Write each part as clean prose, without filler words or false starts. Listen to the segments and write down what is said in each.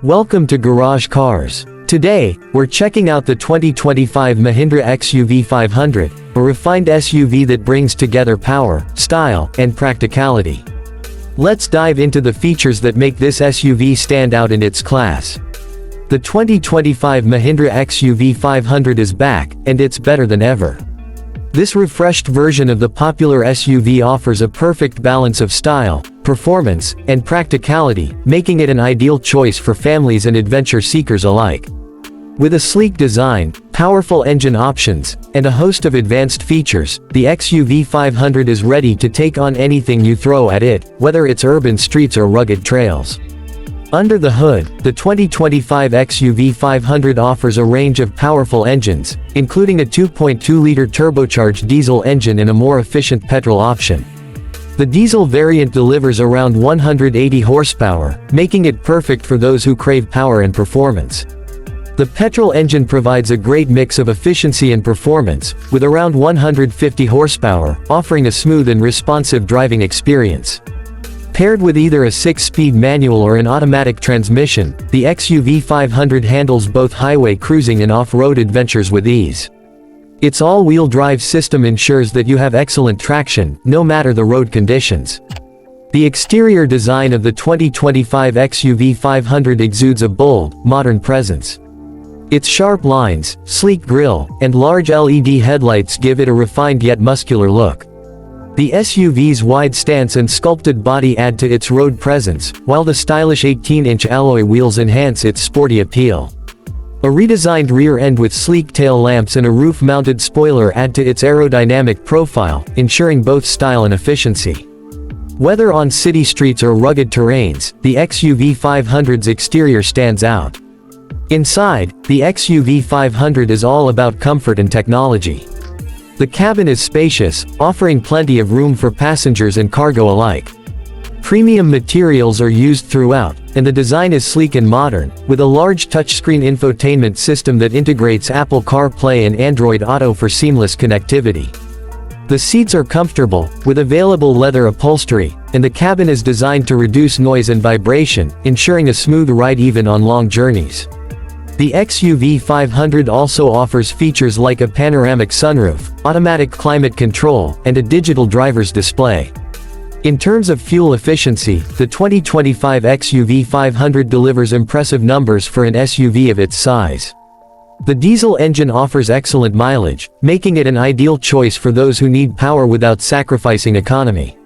Welcome to Garage Cars. Today, we're checking out the 2025 Mahindra XUV 500, a refined SUV that brings together power, style, and practicality. Let's dive into the features that make this SUV stand out in its class. The 2025 Mahindra XUV 500 is back, and it's better than ever. This refreshed version of the popular SUV offers a perfect balance of style, performance, and practicality, making it an ideal choice for families and adventure seekers alike. With a sleek design, powerful engine options, and a host of advanced features, the XUV 500 is ready to take on anything you throw at it, whether it's urban streets or rugged trails. Under the hood, the 2025 XUV 500 offers a range of powerful engines, including a 2.2-liter turbocharged diesel engine and a more efficient petrol option. The diesel variant delivers around 180 horsepower, making it perfect for those who crave power and performance. The petrol engine provides a great mix of efficiency and performance, with around 150 horsepower, offering a smooth and responsive driving experience. Paired with either a 6-speed manual or an automatic transmission, the XUV 500 handles both highway cruising and off-road adventures with ease. Its all-wheel drive system ensures that you have excellent traction, no matter the road conditions. The exterior design of the 2025 XUV 500 exudes a bold, modern presence. Its sharp lines, sleek grille, and large LED headlights give it a refined yet muscular look. The SUV's wide stance and sculpted body add to its road presence, while the stylish 18-inch alloy wheels enhance its sporty appeal. A redesigned rear end with sleek tail lamps and a roof-mounted spoiler add to its aerodynamic profile, ensuring both style and efficiency. Whether on city streets or rugged terrains, the XUV 500's exterior stands out. Inside, the XUV 500 is all about comfort and technology. The cabin is spacious, offering plenty of room for passengers and cargo alike. Premium materials are used throughout, and the design is sleek and modern, with a large touchscreen infotainment system that integrates Apple CarPlay and Android Auto for seamless connectivity. The seats are comfortable, with available leather upholstery, and the cabin is designed to reduce noise and vibration, ensuring a smooth ride even on long journeys. The XUV 500 also offers features like a panoramic sunroof, automatic climate control, and a digital driver's display. In terms of fuel efficiency, the 2025 XUV 500 delivers impressive numbers for an SUV of its size. The diesel engine offers excellent mileage, making it an ideal choice for those who need power without sacrificing economy.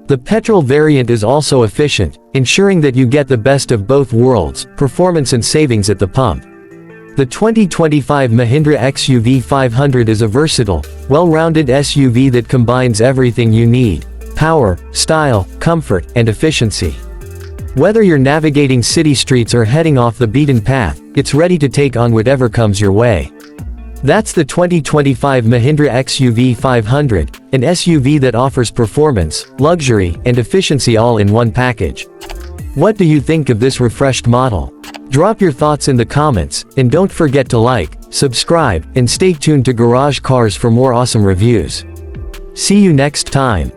The petrol variant is also efficient, ensuring that you get the best of both worlds, performance and savings at the pump. The 2025 Mahindra XUV 500 is a versatile, well-rounded SUV that combines everything you need: power, style, comfort, and efficiency. Whether you're navigating city streets or heading off the beaten path, it's ready to take on whatever comes your way. That's the 2025 Mahindra XUV 500, an SUV that offers performance, luxury, and efficiency all in one package. What do you think of this refreshed model? Drop your thoughts in the comments, and don't forget to like, subscribe, and stay tuned to Garage Cars for more awesome reviews. See you next time.